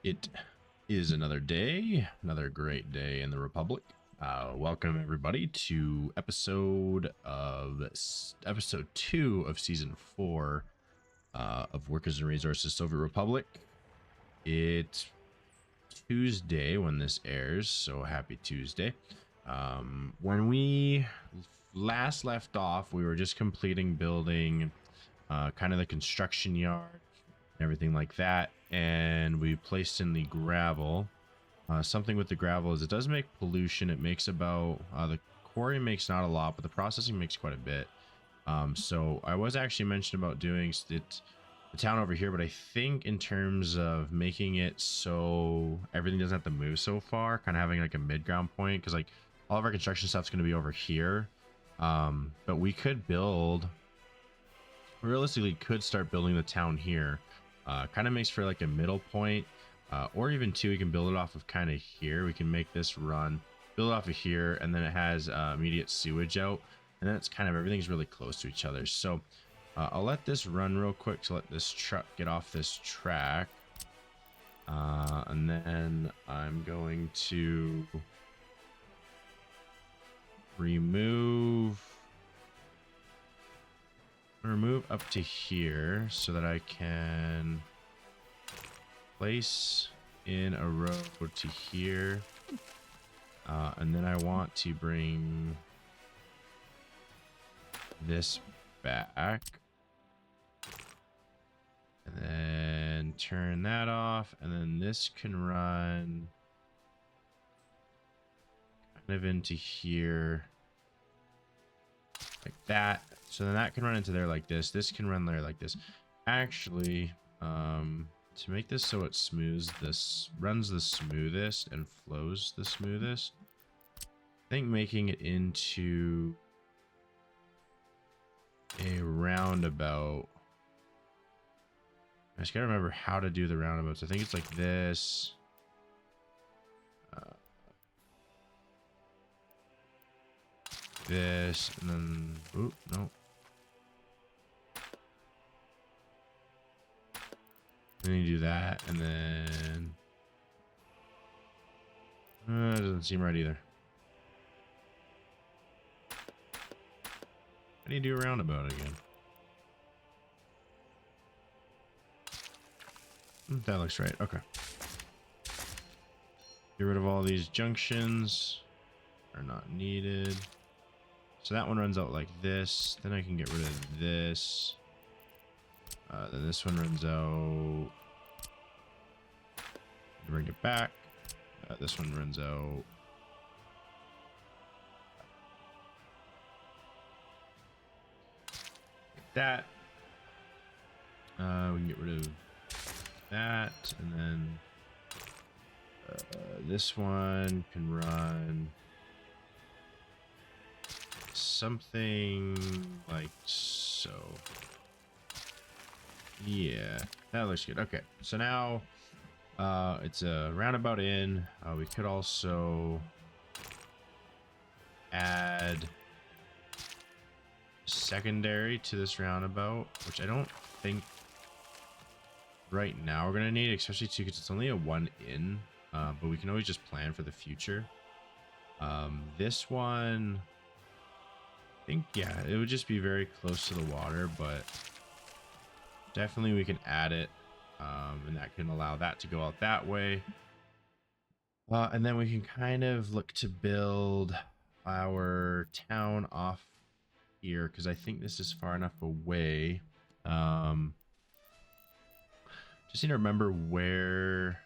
It is another day, another great day in the Republic. Welcome everybody to episode 2 of season 4 of Workers and Resources Soviet Republic. It's Tuesday when this airs, so happy Tuesday. When we last left off, we were just completing building kind of the construction yard, everything like that, and we placed in the gravel. Something with the gravel is it does make pollution. It makes about the quarry makes not a lot, but the processing makes quite a bit. So I was actually mentioned about doing it the town over here, but I think in terms of making it so everything doesn't have to move so far, kind of having like a mid-ground point, because like all of our construction stuff's going to be over here. But we could realistically could start building the town here. Kind of makes for like a middle point, or even two, we can build it off of kind of here. We can make this run, build it off of here, and then it has immediate sewage out, and then it's kind of everything's really close to each other. So I'll let this run real quick to let this truck get off this track, and then I'm going to remove up to here so that I can place in a road to here, and then I want to bring this back and then turn that off, and then this can run kind of into here like that. So then that can run into there like this. This can run there like this. Actually, to make this so it runs the smoothest and flows the smoothest, I think making it into a roundabout. I just gotta remember how to do the roundabouts. I think it's like this. This, and then, oop, no. Then you do that, and then it doesn't seem right either. How do you do a roundabout again? That looks right. Okay. Get rid of all these junctions. Are not needed. So that one runs out like this. Then I can get rid of this. Then this one runs out. Bring it back. This one runs out. Like that. We can get rid of that, and then this one can run something like so. Yeah, that looks good. Okay, so now it's a roundabout in. We could also add secondary to this roundabout, which I don't think right now we're gonna need, especially too because it's only a one in, but we can always just plan for the future. This one, I think, yeah, it would just be very close to the water, but definitely we can add it, and that can allow that to go out that way. And then we can kind of look to build our town off here, because I think this is far enough away. Just need to remember where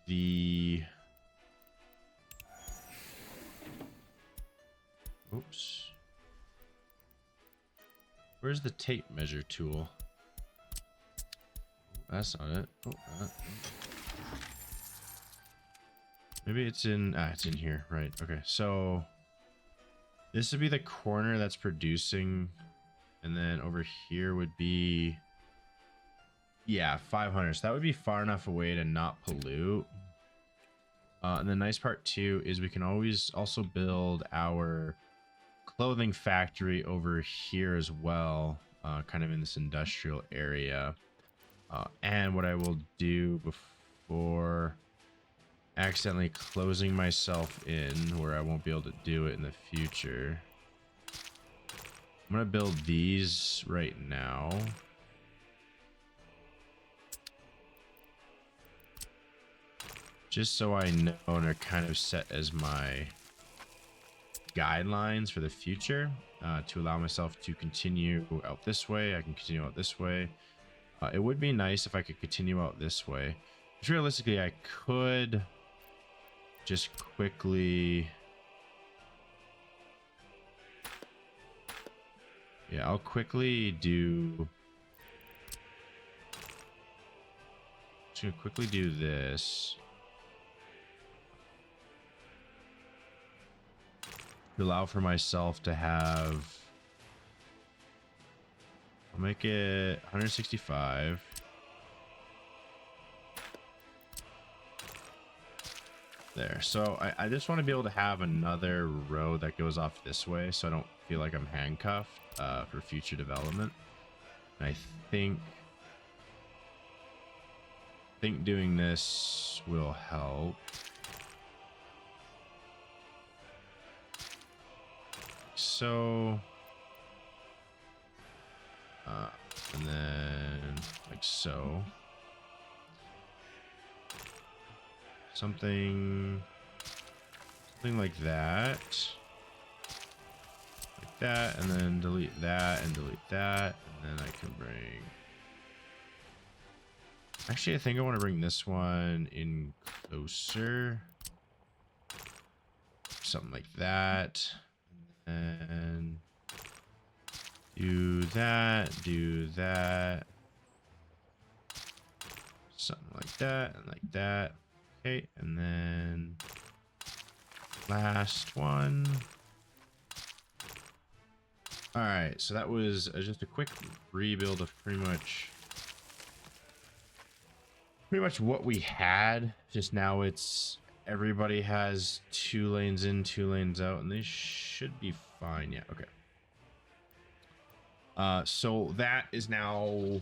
the... Oops. Where's the tape measure tool? That's not it. Oh, maybe it's in... it's in here. Right. Okay. So this would be the corner that's producing. And then over here would be... Yeah, 500. So that would be far enough away to not pollute. And the nice part too is we can always also build our clothing factory over here as well, kind of in this industrial area. And what I will do before accidentally closing myself in where I won't be able to do it in the future, I'm gonna build these right now. Just so I know and are kind of set as my guidelines for the future, to allow myself to continue out this way. I can continue out this way. It would be nice if I could continue out this way. Which realistically, I could just quickly... Yeah, I'll quickly do... Just gonna quickly do this. To allow for myself to have... I'll make it 165. There. So I just want to be able to have another road that goes off this way so I don't feel like I'm handcuffed for future development. And I think doing this will help. So and then like so, something like that, and then delete that and delete that, and then I can bring, actually I think I want to bring this one in closer, something like that, and do that, something like that and like that. Okay, and then last one. All right, so that was just a quick rebuild of pretty much what we had. Just now it's everybody has 2 lanes in, 2 lanes out, and they should be fine. Yeah, okay. So that is now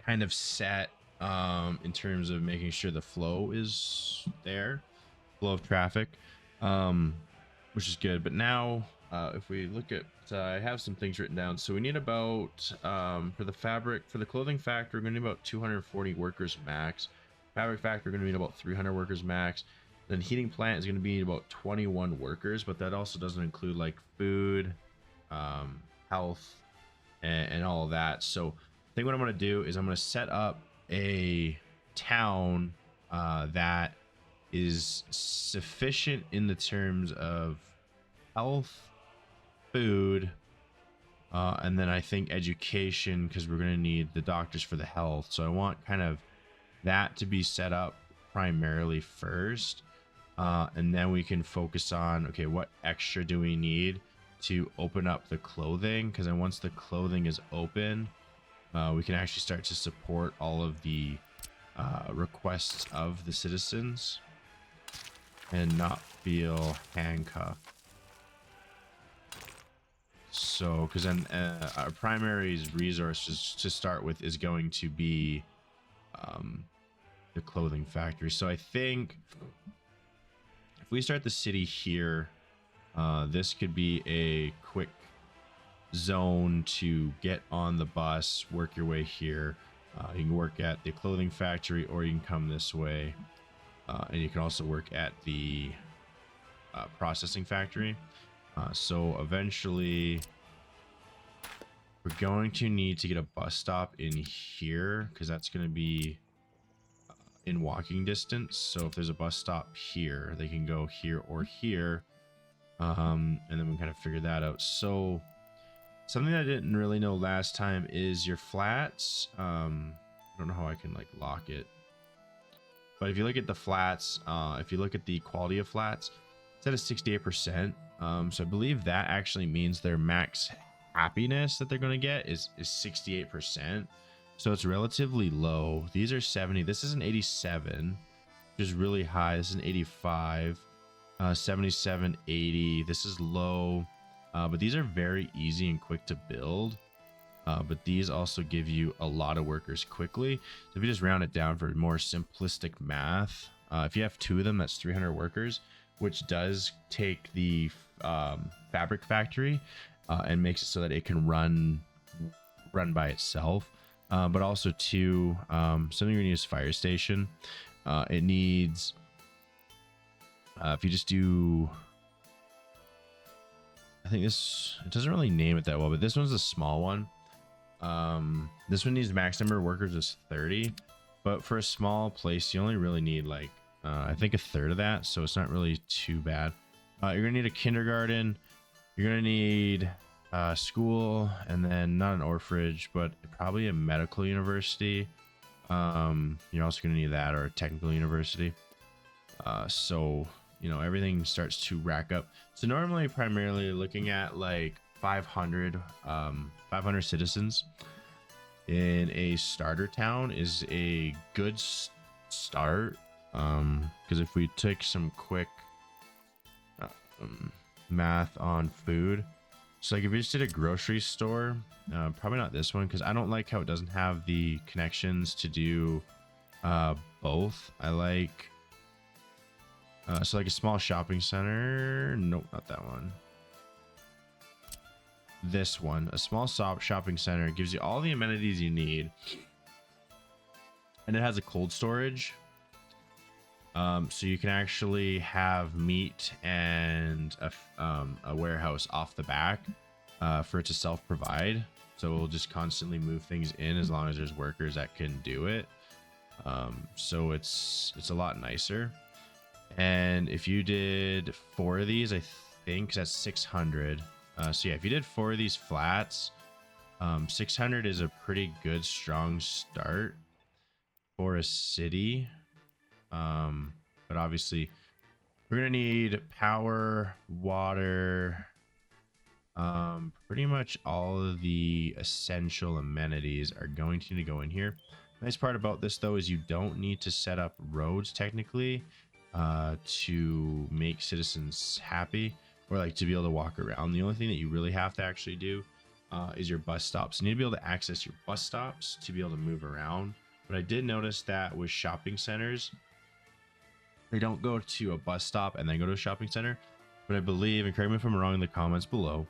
kind of set in terms of making sure the flow is there, flow of traffic, which is good. But now if we look at, I have some things written down. So we need about, for the clothing factory, we're going to need about 240 workers max. Fabric factory, we're going to need about 300 workers max. Then heating plant is going to be about 21 workers, but that also doesn't include like food, health, and all of that. So I think what I'm going to do is I'm going to set up a town that is sufficient in the terms of health, food, and then I think education, because we're going to need the doctors for the health. So I want kind of that to be set up primarily first, and then we can focus on, okay, what extra do we need to open up the clothing? Because then once the clothing is open, we can actually start to support all of the requests of the citizens and not feel handcuffed. So, because then our primary resources to start with is going to be the clothing factory. So I think if we start the city here, this could be a quick zone to get on the bus, work your way here. You can work at the clothing factory, or you can come this way, and you can also work at the processing factory. So eventually we're going to need to get a bus stop in here, because that's going to be in walking distance. So if there's a bus stop here, they can go here or here, and then we kind of figure that out. So something I didn't really know last time is your flats. I don't know how I can like lock it, but if you look at the flats, if you look at the quality of flats, it's at a 68%. So I believe that actually means their max happiness that they're going to get is 68%. So it's relatively low. These are 70. This is an 87, which is really high. This is an 85, 77, 80. This is low, but these are very easy and quick to build. but these also give you a lot of workers quickly. So if you just round it down for more simplistic math, if you have 2 of them, that's 300 workers, which does take the fabric factory and makes it so that it can run by itself. But also too, something you're gonna use fire station. It needs, if you just do, I think this, it doesn't really name it that well, but this one's a small one. This one needs max number of workers is 30, but for a small place, you only really need like, I think a third of that. So it's not really too bad. You're gonna need a kindergarten. You're gonna need school, and then not an orphanage, but probably a medical university. You're also gonna need that, or a technical university. So you know, everything starts to rack up. So normally primarily looking at like 500 citizens in a starter town is a good start. Because if we take some quick math on food, so like if you just did a grocery store, probably not this one, because I don't like how it doesn't have the connections to do both. I like so like a small shopping center. Nope, not that one. This one, a small shopping center, gives you all the amenities you need, and it has a cold storage. So you can actually have meat and a warehouse off the back for it to self-provide. So we'll just constantly move things in as long as there's workers that can do it. So it's a lot nicer. And if you did 4 of these, I think that's 600. So yeah, if you did 4 of these flats, 600 is a pretty good strong start for a city. But obviously we're gonna need power, water, pretty much all of the essential amenities are going to need to go in here. Nice part about this though is you don't need to set up roads technically to make citizens happy, or like to be able to walk around. The only thing that you really have to actually do is your bus stops. You need to be able to access your bus stops to be able to move around. But I did notice that with shopping centers, they don't go to a bus stop and then go to a shopping center. But I believe, and correct me if I'm wrong in the comments below,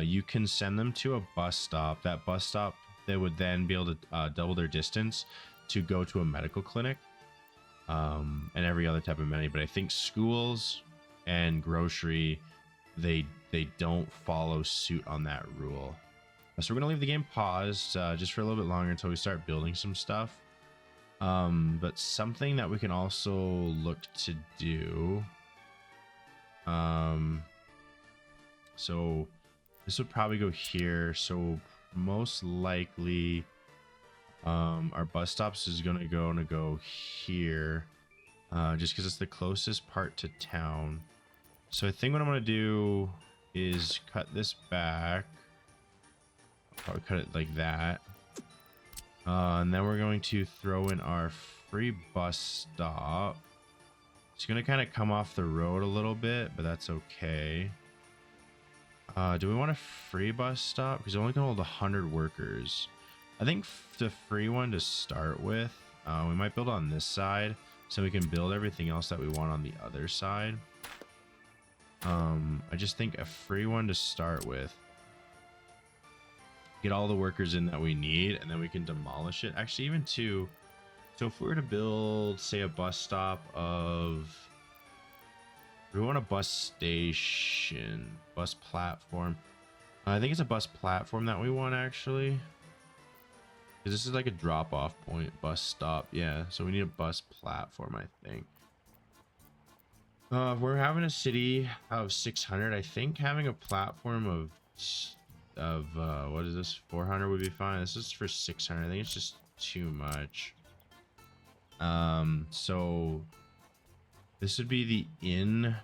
you can send them to a bus stop. That bus stop, they would then be able to double their distance to go to a medical clinic and every other type of amenity. But I think schools and grocery, they don't follow suit on that rule. So we're gonna leave the game paused just for a little bit longer until we start building some stuff. But something that we can also look to do, so this would probably go here. So most likely our bus stops is gonna go here, just because it's the closest part to town. So I think what I'm gonna do is cut this back. I'll probably cut it like that. And then we're going to throw in our free bus stop. It's going to kind of come off the road a little bit, but that's okay. Do we want a free bus stop? Because it only can hold 100 workers. I think the free one to start with, we might build on this side so we can build everything else that we want on the other side. I just think a free one to start with. Get all the workers in that we need, and then we can demolish it. Actually, even two. So if we were to build, say, a bus stop of, we want a bus station, bus platform. I think it's a bus platform that we want, actually, because this is like a drop-off point. Bus stop, yeah. So we need a bus platform, I think. If we're having a city of 600, I think having a platform of what is this, 400 would be fine. This is for 600. I think it's just too much. So this would be the in,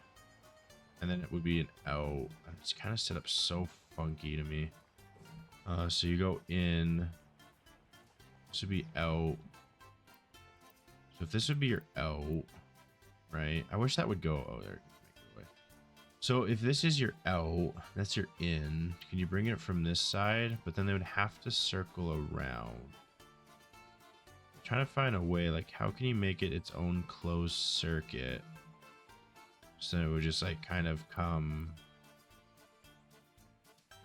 and then it would be an out. It's kind of set up so funky to me. So you go in, this would be out. So if this would be your out, right? I wish that would go, oh, there. So if this is your out, that's your in. Can you bring it from this side? But then they would have to circle around. I'm trying to find a way, like how can you make it its own closed circuit? So it would just like kind of come.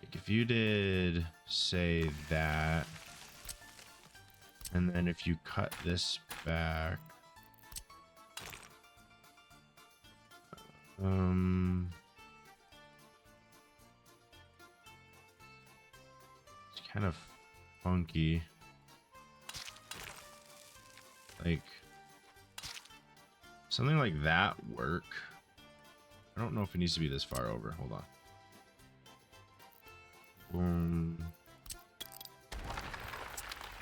Like if you did say that, and then if you cut this back, it's kind of funky. Like something like that work. I don't know if it needs to be this far over. Hold on. Boom.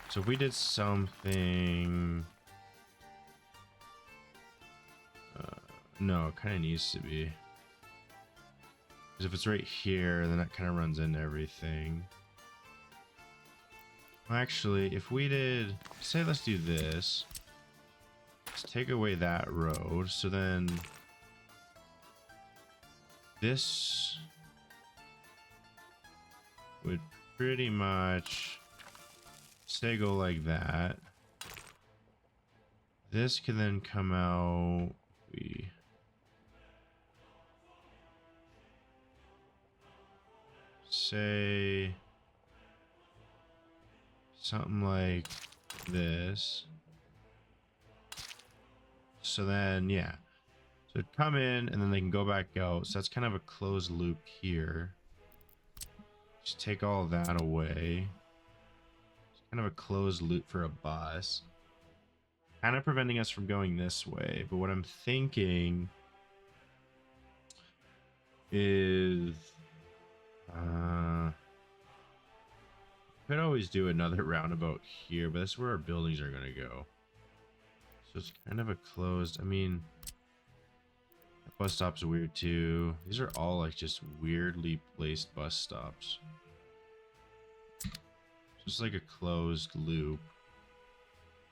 So if we did something, no, it kind of needs to be. Because if it's right here, then that kind of runs into everything. Well, actually, if we did, say, let's do this. Let's take away that road. So then this would pretty much say go like that. This can then come out. We say something like this. So then, yeah. So it'd come in and then they can go back out. So that's kind of a closed loop here. Just take all of that away. It's kind of a closed loop for a bus. Kind of preventing us from going this way. But what I'm thinking is could always do another roundabout here, but that's where our buildings are going to go. So it's kind of a closed, I mean, bus stops are weird too. These are all like just weirdly placed bus stops. Just like a closed loop.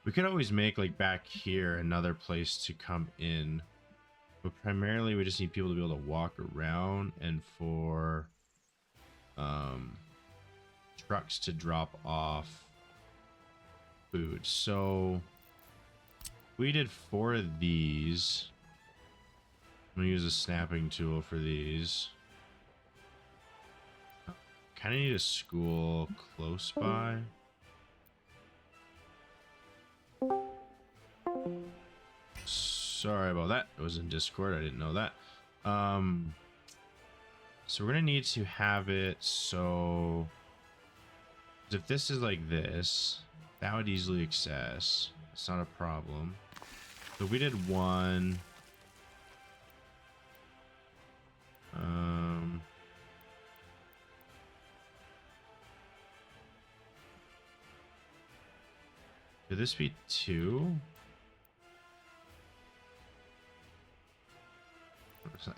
We could always make like back here another place to come in. But primarily we just need people to be able to walk around and for trucks to drop off food. So we did 4 of these. I'm gonna use a snapping tool for these. Kind of need a school close by. Sorry about that. It was in Discord. I didn't know that. So we're gonna need to have it so if this is like this, that would easily access. It's not a problem. So we did 1. Could this be 2? I think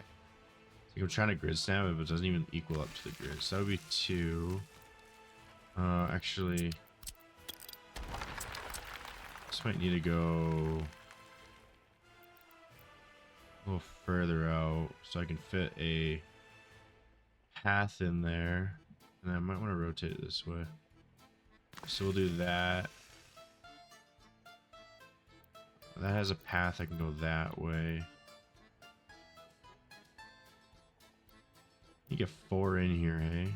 I'm trying to grid snap it, but it doesn't even equal up to the grid. So that would be 2. Actually, this might need to go a little further out so I can fit a path in there. And I might want to rotate it this way. So we'll do that. That has a path. I can go that way. You get 4 in here, hey?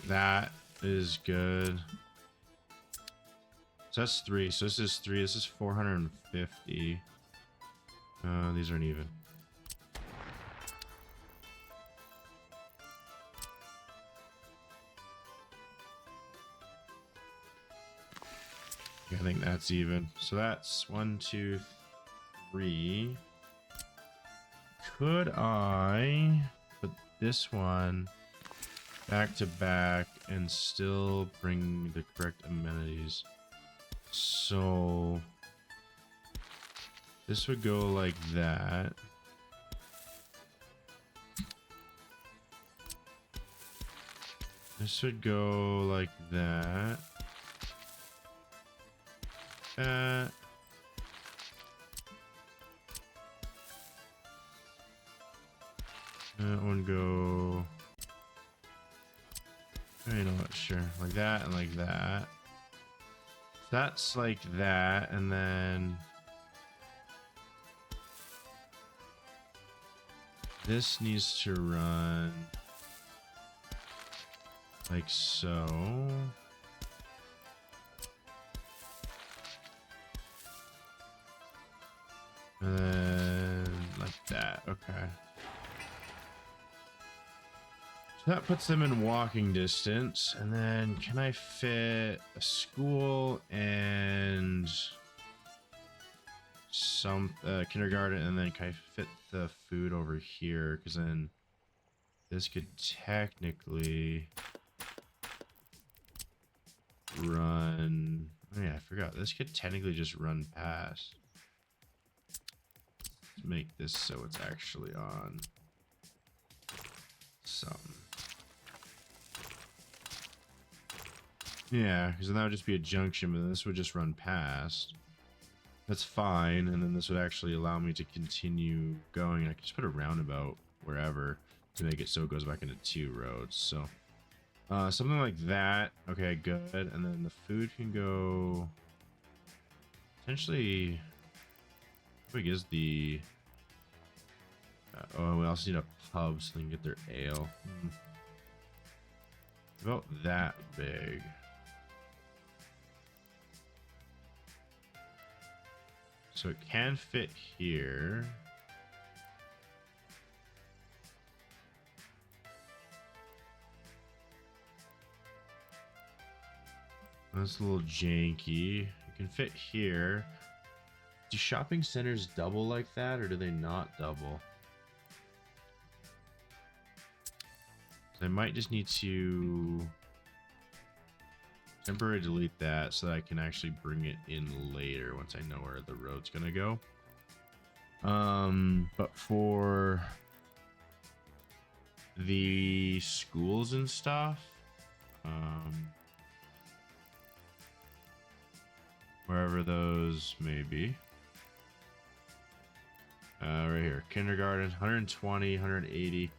That is good. So that's 3. So this is 3. This is 450. These aren't even. I think that's even. So that's 1, 2, 3. Could I put this one back to back and still bring the correct amenities? So this would go like that. This would go like that. That. That one go. You know what? Sure, like that and like that. That's like that, and then this needs to run like so. And then like that. Okay. So that puts them in walking distance. And then can I fit a school and some kindergarten? And then can I fit the food over here? Because then this could technically run. Oh yeah, I forgot. This could technically just run past. Let's make this so it's actually on some. Yeah, because then that would just be a junction, but this would just run past. That's fine, and then this would actually allow me to continue going. I could just put a roundabout wherever to make it so it goes back into 2 roads. So something like that. Okay, good. And then the food can go potentially. How big is the? Oh, we also need a pub so they can get their ale. About that big. So it can fit here. That's a little janky. It can fit here. Do shopping centers double like that, or do they not double? So I might just need to temporarily delete that so that I can actually bring it in later once I know where the road's gonna go. But for the schools and stuff, wherever those may be, right here, kindergarten, 120, 180.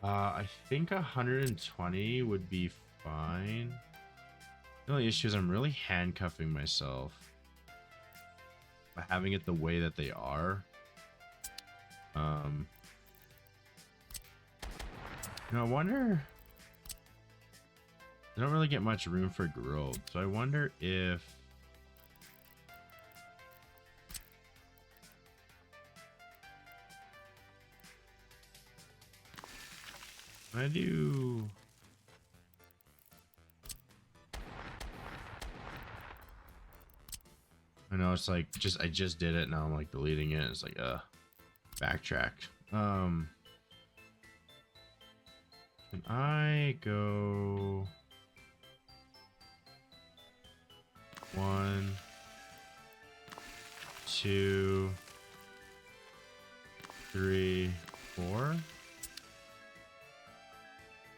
I think 120 would be fine. The only issue is I'm really handcuffing myself by having it the way that they are. I wonder. I don't really get much room for growth, so I wonder if I do. I know it's like I just did it, now I'm like deleting it. It's like backtrack. Can I go 1, 2, 3, 4?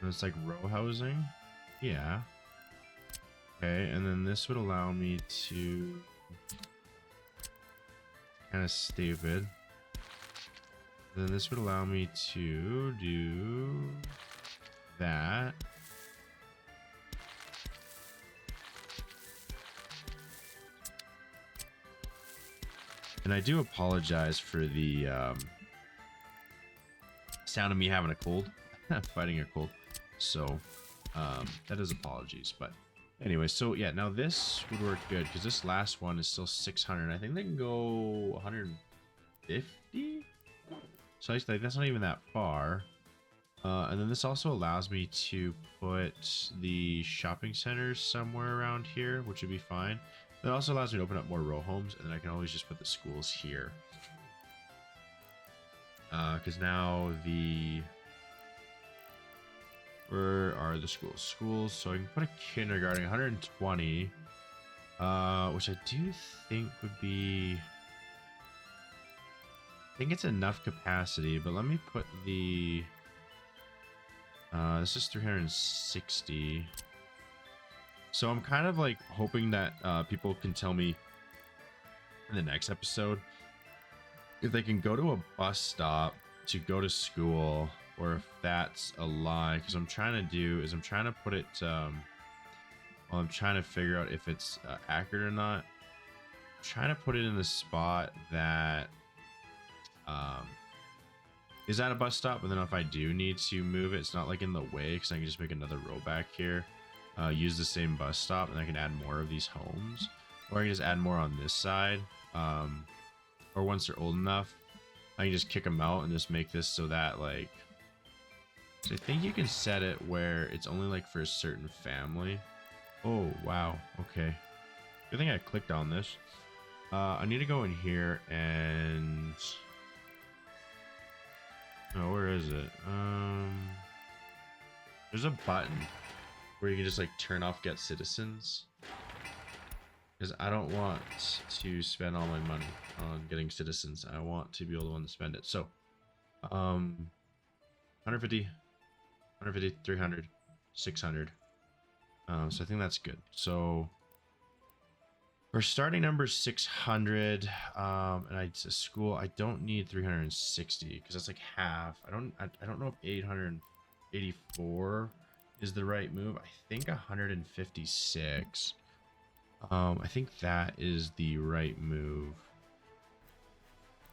And it's like row housing? Yeah. Okay, and then this would allow me to kind of stupid. Then this would allow me to do that. And I do apologize for the sound of me having a cold, fighting a cold. So that is apologies, but anyway, so yeah, now this would work good because this last one is still 600. I think they can go 150. So like that's not even that far. And then this also allows me to put the shopping centers somewhere around here, which would be fine. It also allows me to open up more row homes, and then I can always just put the schools here. Because now where are the schools? Schools, so I can put a kindergarten, 120, which I do think would be, I think it's enough capacity, but let me put the, this is 360. So I'm kind of like hoping that people can tell me in the next episode if they can go to a bus stop to go to school, or if that's a lie. Because I'm trying to do is I'm trying to put it. Well, I'm trying to figure out if it's accurate or not. I'm trying to put it in the spot that is at a bus stop, but then if I do need to move it, it's not like in the way, because I can just make another row back here, use the same bus stop, and I can add more of these homes, or I can just add more on this side, or once they're old enough, I can just kick them out and just make this so that, like, so I think you can set it where it's only like for a certain family. Oh wow, okay, good thing I clicked on this. I need to go in here and oh, where is it? There's a button where you can just like turn off get citizens, because I don't want to spend all my money on getting citizens. I want to be able to one to spend it. So 150, 150, 300, 600. So I think that's good. So we're starting number 600, and it's a school. I don't need 360 because that's like half. I don't know if 884 is the right move. I think 156. I think that is the right move.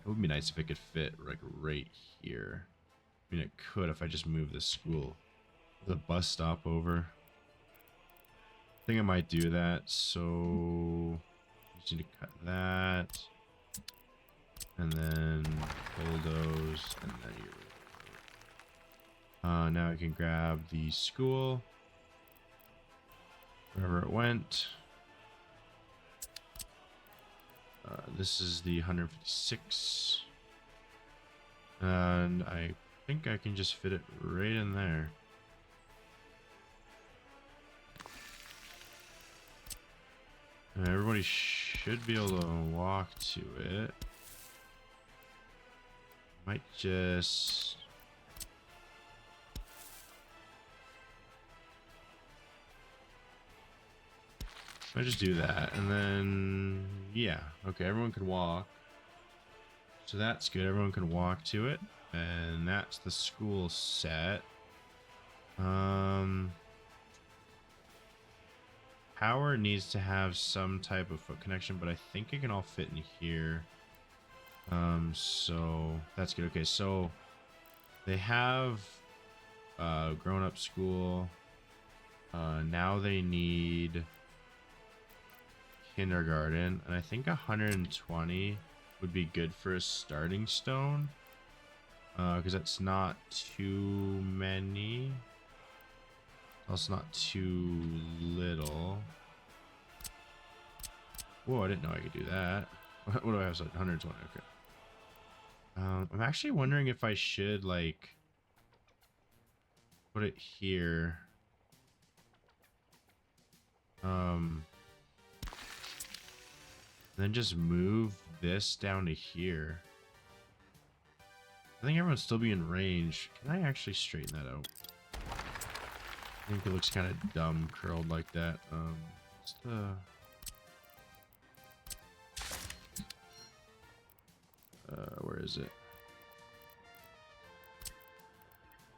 It would be nice if it could fit like right here. I mean, it could if I just move the school, the bus stop over. I think I might do that. So just need to cut that, and then bulldoze, and then you. Now I can grab the school wherever it went. This is the 156, and I think I can just fit it right in there. And everybody should be able to walk to it. Might just do that, and then yeah, okay, everyone can walk, so that's good. Everyone can walk to it, and that's the school set. Power needs to have some type of foot connection, but I think it can all fit in here. So that's good. Okay, so they have grown-up school. Now they need kindergarten, and I think 120 would be good for a starting stone, because that's not too many. Also not too little. Whoa, I didn't know I could do that. What do I have? So 120. Okay. I'm actually wondering if I should like put it here. Then just move this down to here. I think everyone's still be in range. Can I actually straighten that out? I think it looks kind of dumb curled like that. What's the... where is it?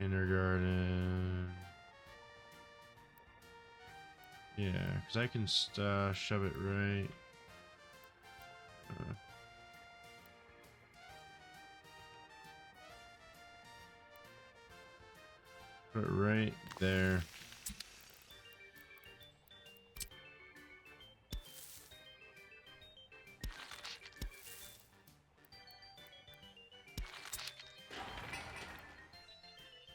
Kindergarten. Yeah, because I can shove it right. Put it right there.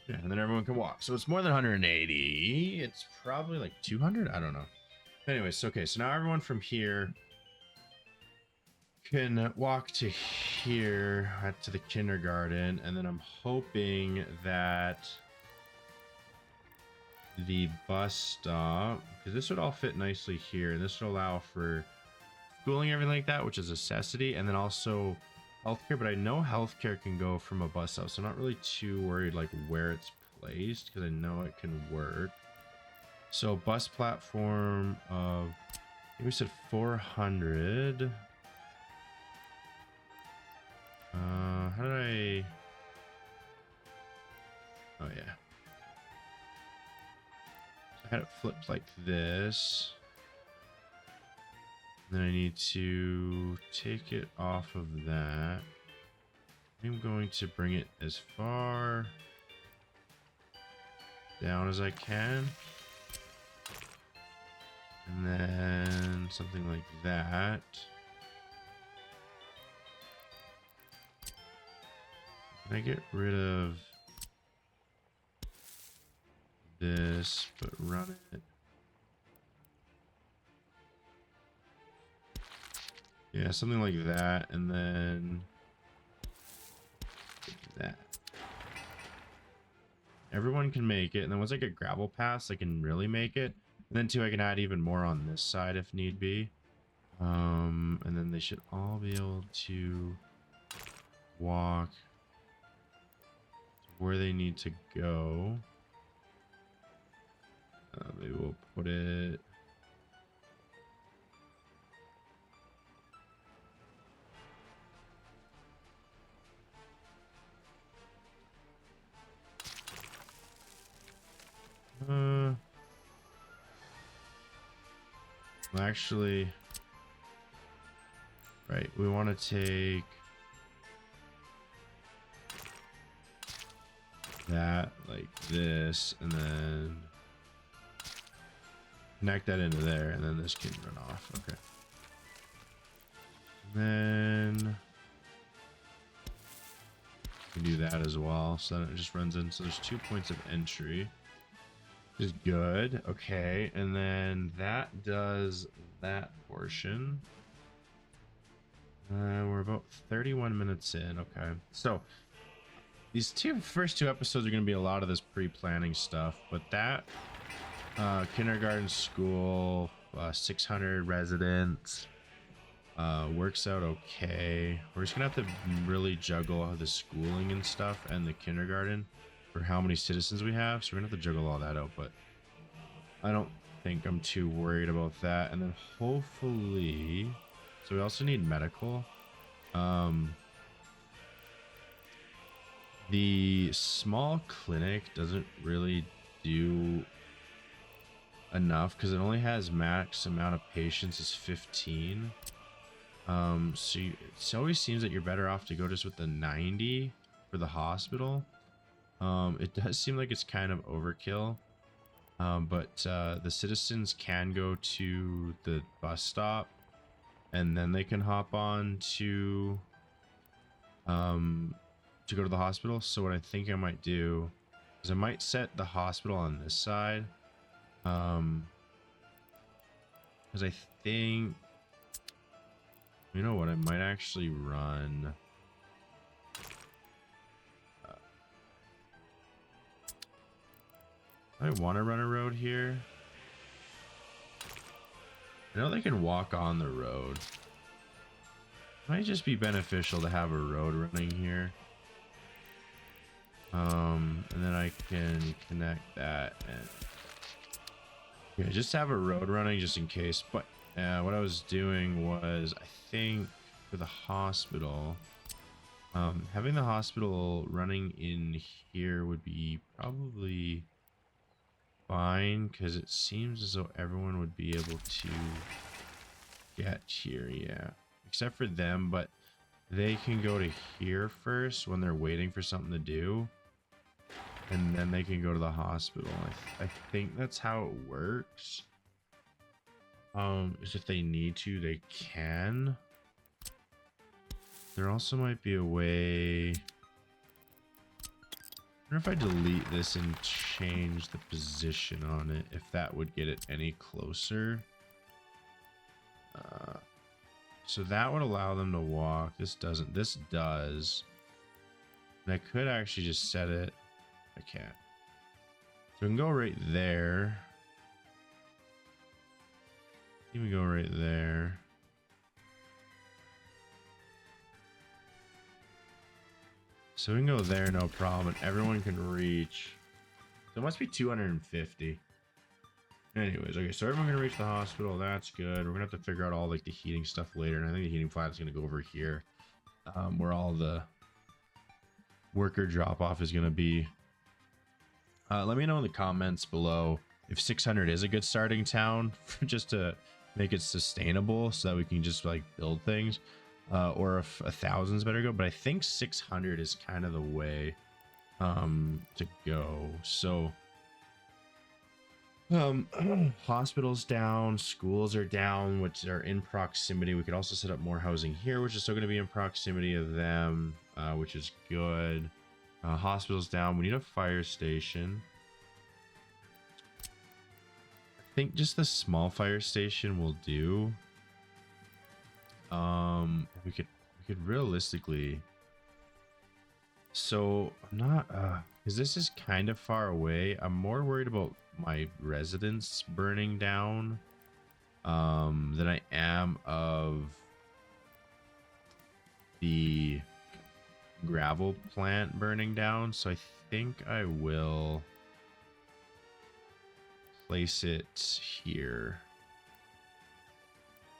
Yeah, and then everyone can walk. So it's more than 180. It's probably like 200. I don't know. Anyways, okay. So now everyone from here can walk to here, to the kindergarten, and then I'm hoping that the bus stop, because this would all fit nicely here, and this would allow for schooling, everything like that, which is a necessity, and then also healthcare. But I know healthcare can go from a bus stop, so I'm not really too worried like where it's placed, because I know it can work. So bus platform of, I think we said 400. How did I... Oh yeah. So I had it flipped like this. Then I need to take it off of that. I'm going to bring it as far down as I can. And then something like that. Can I get rid of this, but run it? Yeah, something like that, and then that. Everyone can make it, and then once I get gravel paths, I can really make it. And then too, I can add even more on this side if need be. And then they should all be able to walk to where they need to go. Maybe we'll put it... actually, right, we want to take that like this, and then connect that into there, and then this can run off. Okay. And then we can do that as well, so then it just runs in. So there's 2 points of entry. Is good. Okay, and then that does that portion. We're about 31 minutes in. Okay, so these first two episodes are going to be a lot of this pre-planning stuff, but that kindergarten school, 600 residents, works out okay. We're just gonna have to really juggle the schooling and stuff and the kindergarten for how many citizens we have, so we're gonna have to juggle all that out, but I don't think I'm too worried about that. And then hopefully, so we also need medical. The small clinic doesn't really do enough because it only has max amount of patients is 15. So it always seems that you're better off to go just with the 90 for the hospital. It does seem like it's kind of overkill, but the citizens can go to the bus stop and then they can hop on to go to the hospital. So what I think I might do is I might set the hospital on this side, because I think, you know what, I might actually run I want to run a road here. I know they can walk on the road. Might just be beneficial to have a road running here. And then I can connect that and yeah, just have a road running just in case. But what I was doing was, I think for the hospital, having the hospital running in here would be probably fine, because it seems as though everyone would be able to get here, yeah, except for them, but they can go to here first when they're waiting for something to do, and then they can go to the hospital. I think that's how it works. Is if they need to, they can. There also might be a way. I wonder if I delete this and change the position on it, if that would get it any closer. So that would allow them to walk. This doesn't. This does. And I could actually just set it. I can't. So we can go right there. Even go right there. So we can go there, no problem, and everyone can reach. So it must be 250. Anyways, okay, so everyone can reach the hospital. That's good. We're gonna have to figure out all like the heating stuff later, and I think the heating flat is gonna go over here, where all the worker drop off is gonna be. Let me know in the comments below if 600 is a good starting town for just to make it sustainable so that we can just like build things, or if 1,000 is better to go. But I think 600 is kind of the way to go. So hospitals down, schools are down, which are in proximity. We could also set up more housing here, which is still going to be in proximity of them, which is good. Hospitals down. We need a fire station. I think just the small fire station will do. We could realistically. So I'm not, because this is kind of far away. I'm more worried about my residence burning down, than I am of the gravel plant burning down. So I think I will place it here.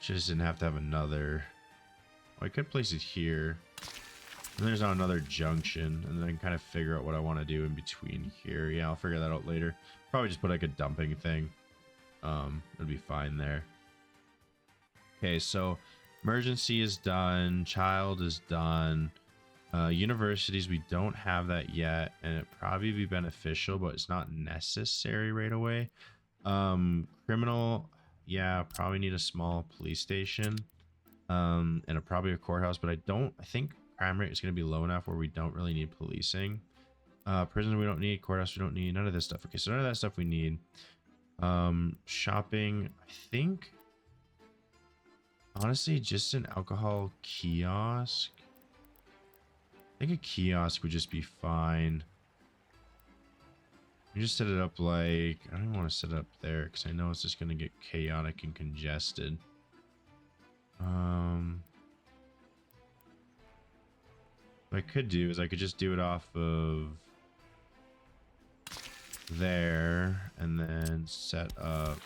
Just didn't have to have another. Well, I could place it here. And there's not another junction, and then I can kind of figure out what I want to do in between here. Yeah, I'll figure that out later. Probably just put like a dumping thing. It'll be fine there. Okay, so emergency is done. Child is done. Universities, we don't have that yet, and it'd probably be beneficial, but it's not necessary right away. Criminal, yeah, probably need a small police station, and probably a courthouse, but I think crime rate is going to be low enough where we don't really need policing. Prison we don't need, courthouse we don't need, none of this stuff. Okay, so none of that stuff we need. Shopping, I think honestly just an alcohol kiosk. I think a kiosk would just be fine. You just set it up like, I don't want to set it up there because I know it's just going to get chaotic and congested. What I could do is I could just do it off of there and then set up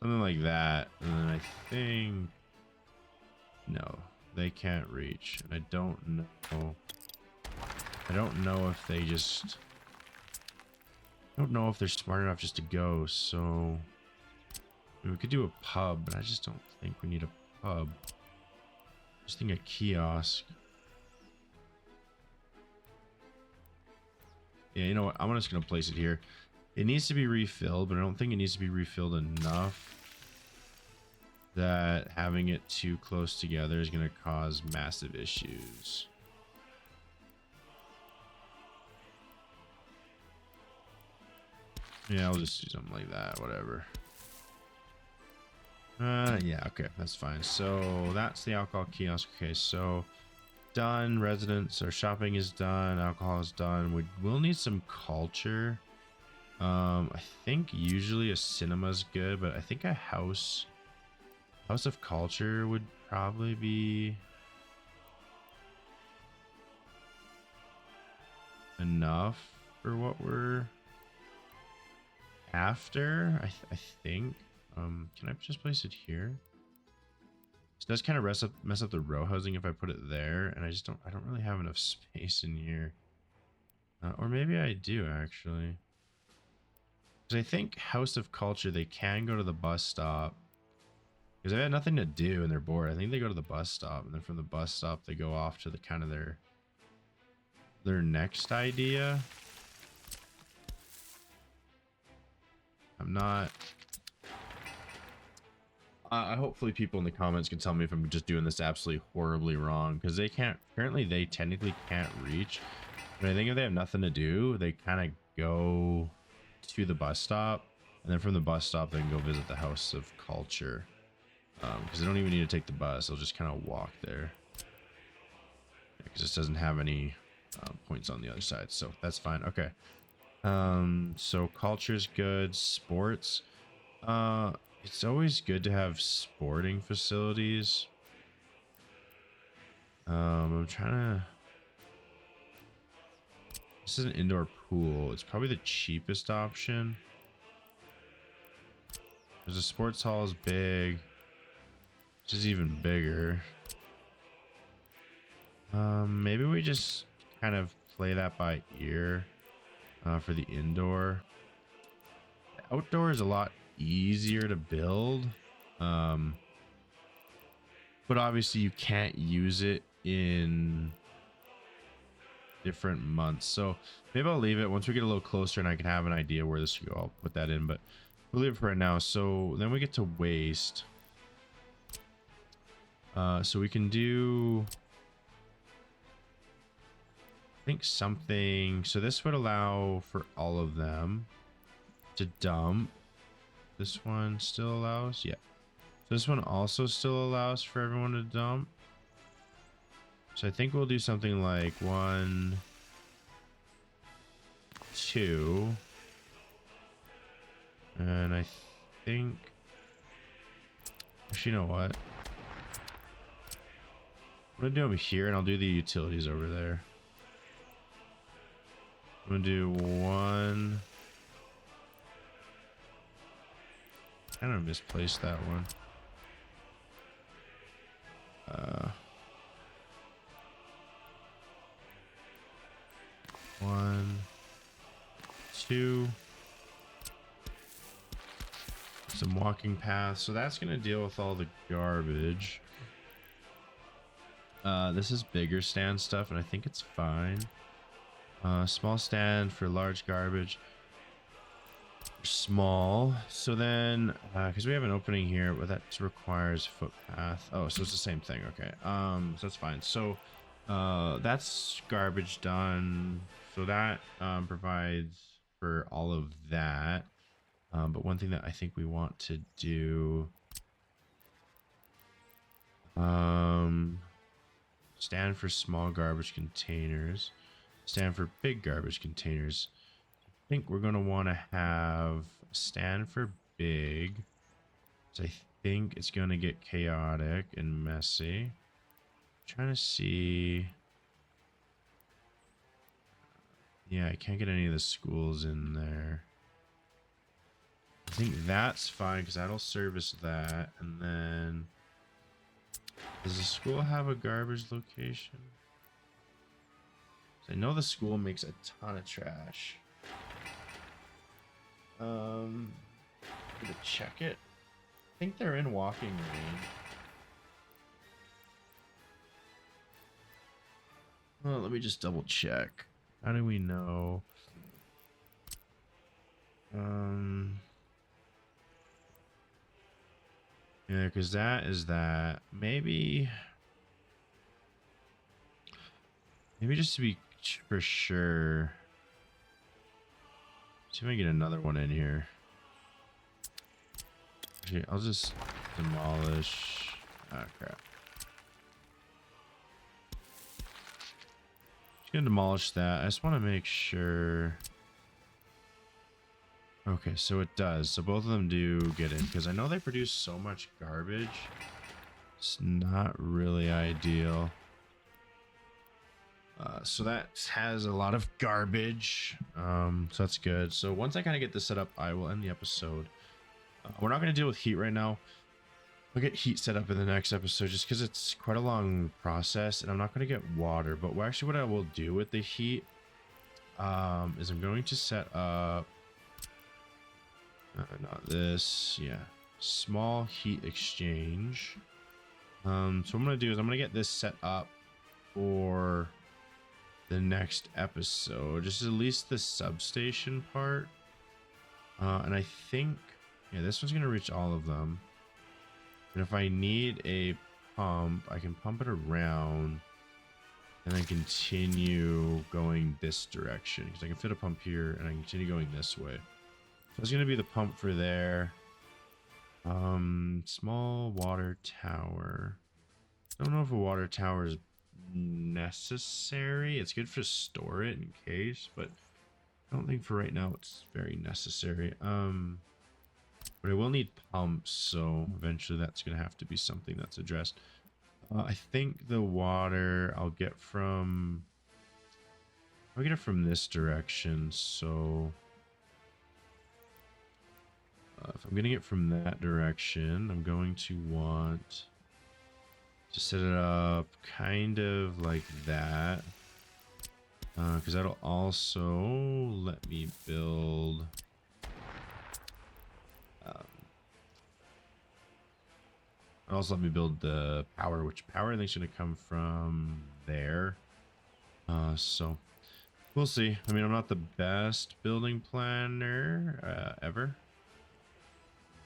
something like that. And then I think, no, they can't reach. And I don't know if they just, I don't know if they're smart enough just to go. So I mean, we could do a pub, but I just don't think we need a pub. Just think a kiosk. Yeah, you know what? I'm just going to place it here. It needs to be refilled, but I don't think it needs to be refilled enough that having it too close together is going to cause massive issues. Yeah, I'll just do something like that, whatever. Yeah, okay, that's fine. So that's the alcohol kiosk. Okay, so done. Residence or shopping is done. Alcohol is done. We will need some culture. I think usually a cinema is good, but I think a house of culture would probably be enough for what we're after. I think. Can I just place it here? It does kind of mess up the row housing if I put it there, and I don't really have enough space in here. Or maybe I do actually. Because I think House of Culture, they can go to the bus stop. Because they had nothing to do and they're bored. I think they go to the bus stop, and then from the bus stop they go off to the kind of their next idea. I'm not. Hopefully people in the comments can tell me if I'm just doing this absolutely horribly wrong, because they can't, apparently they technically can't reach, but I think if they have nothing to do, they kind of go to the bus stop, and then from the bus stop they can go visit the House of Culture, because they don't even need to take the bus, they'll just kind of walk there, because this doesn't have any points on the other side, so that's fine. Okay, so culture's good. Sports, it's always good to have sporting facilities. I'm trying to. This is an indoor pool. It's probably the cheapest option. There's a sports hall is big. This is even bigger. Maybe we just kind of play that by ear. for the indoor. The outdoor is a lot easier to build. But obviously you can't use it in different months. So maybe I'll leave it once we get a little closer and I can have an idea where this should go. I'll put that in, but we'll leave it for right now. So then we get to waste. So we can do, I think something. So this would allow for all of them to dump. This one still allows. Yeah. So this one also still allows for everyone to dump. So I think we'll do something like 1, 2. And I think, actually, you know what? I'm gonna do them here and I'll do the utilities over there. I'm gonna do 1. I kind of misplaced that one. 1, 2. Some walking paths. So that's gonna deal with all the garbage. This is bigger stand stuff, and I think it's fine. Small stand for large garbage. Small. So then, because we have an opening here, but that requires footpath. Oh, so it's the same thing. Okay. So that's fine. So, that's garbage done. So that provides for all of that. But one thing that I think we want to do, stand for small garbage containers, stand for big garbage containers. I think we're going to want to have a stand for big. So I think it's going to get chaotic and messy. I'm trying to see. Yeah, I can't get any of the schools in there. I think that's fine because that'll service that. And then, does the school have a garbage location? I know the school makes a ton of trash. Gonna check it. I think they're in walking range. Well, let me just double check. How do we know? Yeah, because that is that. Maybe just to be for sure. See if I can get another one in here. Okay, I'll just demolish. Ah, crap. Just gonna demolish that. I just want to make sure. Okay, so it does. So both of them do get in because I know they produce so much garbage. It's not really ideal. So that has a lot of garbage. So that's good. So once I kind of get this set up, I will end the episode. We're not going to deal with heat right now. I'll get heat set up in the next episode just because it's quite a long process and I'm not going to get water. But actually what I will do with the heat is I'm going to set up not this, yeah, small heat exchange. So what I'm gonna do is I'm gonna get this set up for the next episode, just at least the substation part. And I think, yeah, this one's gonna reach all of them. And if I need a pump, I can pump it around and then continue going this direction because I can fit a pump here and I can continue going this way. So it's going to be the pump for there. Small water tower. I don't know if a water tower is necessary. It's good for store it in case, but I don't think for right now it's very necessary. But I will need pumps, so eventually that's going to have to be something that's addressed. I think the water I'll get it from this direction, so if I'm getting it from that direction, I'm going to want to set it up kind of like that. because that'll also let me build it'll also let me build the power, which power I think is going to come from there. So we'll see. I mean, I'm not the best building planner ever,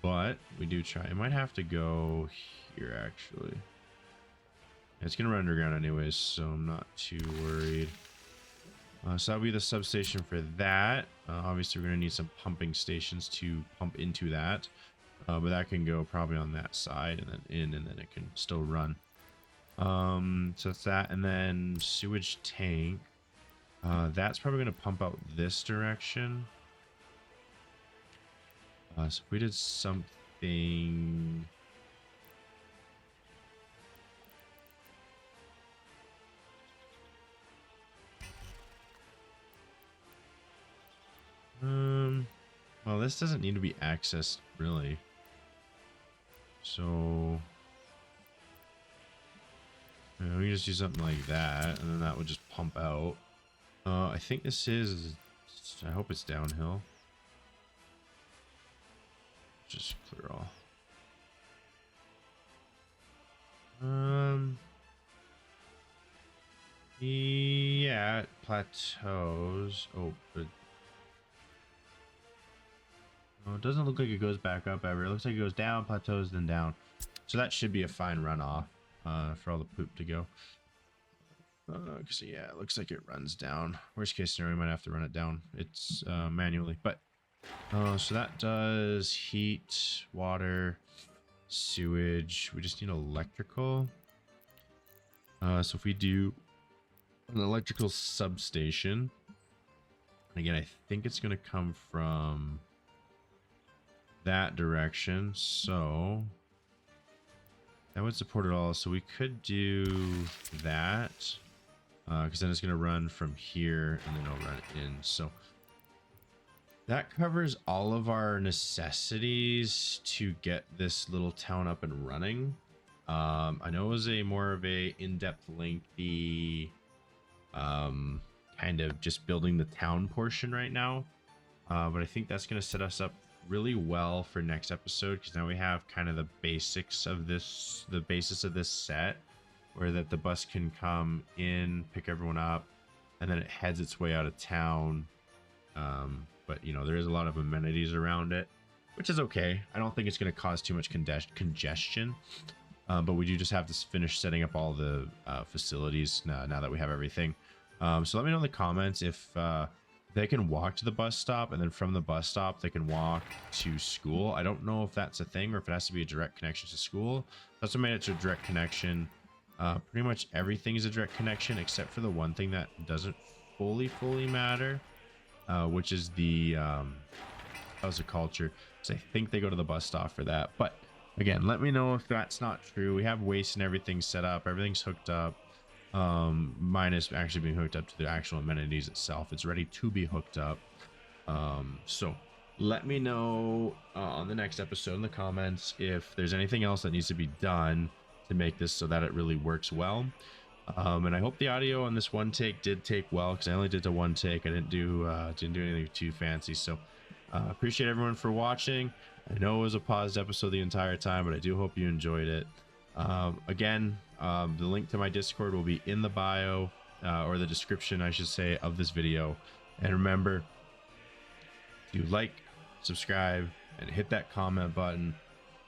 but we do try. It might have to go here actually. It's gonna run underground anyways, so I'm not too worried. So that'll be the substation for that. Obviously, we're gonna need some pumping stations to pump into that, but that can go probably on that side and then in, and then it can still run. So that's that, and then sewage tank. That's probably gonna pump out this direction. So if we did something. Well, this doesn't need to be accessed really. So we can just do something like that, and then that would just pump out. I think this is. I hope it's downhill. Just clear all. Yeah, it plateaus. Oh, but oh, it doesn't look like it goes back up ever. It looks like it goes down, plateaus, then down. So that should be a fine runoff for all the poop to go. Cause yeah, it looks like it runs down. Worst case scenario, we might have to run it down. It's manually, but so that does heat, water, sewage. We just need electrical. So if we do an electrical substation, and again, I think it's gonna come from that direction, so that would support it all. So we could do that, because then it's going to run from here and then it'll run in. So that covers all of our necessities to get this little town up and running. I know it was a more of a in-depth, lengthy kind of just building the town portion right now, but I think that's going to set us up really well for next episode, because now we have kind of the basics of this, the basis of this set, where that the bus can come in, pick everyone up, and then it heads its way out of town. But you know, there is a lot of amenities around it, which is okay. I don't think it's going to cause too much congestion, but we do just have to finish setting up all the facilities now that we have everything. So let me know in the comments if they can walk to the bus stop, and then from the bus stop they can walk to school. I don't know if that's a thing or if it has to be a direct connection to school. That's what made it to a direct connection. Pretty much everything is a direct connection except for the one thing that doesn't fully matter, which is the house of culture. So I think they go to the bus stop for that. But again, let me know if that's not true. We have waste and everything set up. Everything's hooked up. Mine is actually being hooked up to the actual amenities itself. It's ready to be hooked up. So let me know on the next episode in the comments if there's anything else that needs to be done to make this so that it really works well. And I hope the audio on this one take did take well, because I only did the one take. I didn't do anything too fancy. So appreciate everyone for watching. I know it was a paused episode the entire time, but I do hope you enjoyed it. Again, the link to my Discord will be in the bio, or the description, I should say, of this video. And remember to like, subscribe, and hit that comment button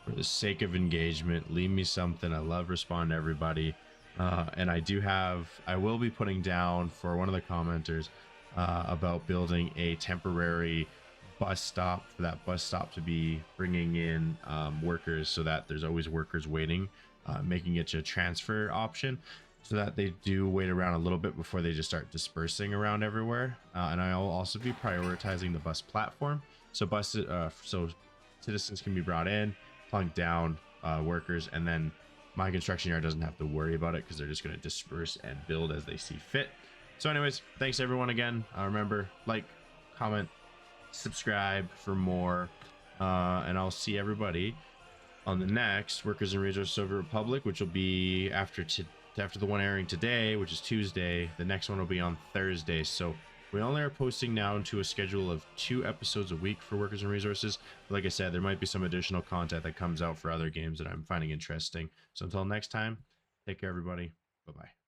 for the sake of engagement. Leave me something. I love responding to everybody. And I will be putting down for one of the commenters about building a temporary bus stop, for that bus stop to be bringing in workers, so that there's always workers waiting, making it a transfer option, so that they do wait around a little bit before they just start dispersing around everywhere. And I'll also be prioritizing the bus platform, so so citizens can be brought in, plunk down workers, and then my construction yard doesn't have to worry about it, because they're just going to disperse and build as they see fit. So anyways, thanks everyone again. Remember, like, comment, subscribe for more, and I'll see everybody on the next Workers and Resource Soviet Republic, which will be after after the one airing today, which is Tuesday. The next one will be on Thursday. So we only are posting now into a schedule of 2 episodes a week for Workers and Resources. But like I said, there might be some additional content that comes out for other games that I'm finding interesting. So until next time, take care, everybody. Bye-bye.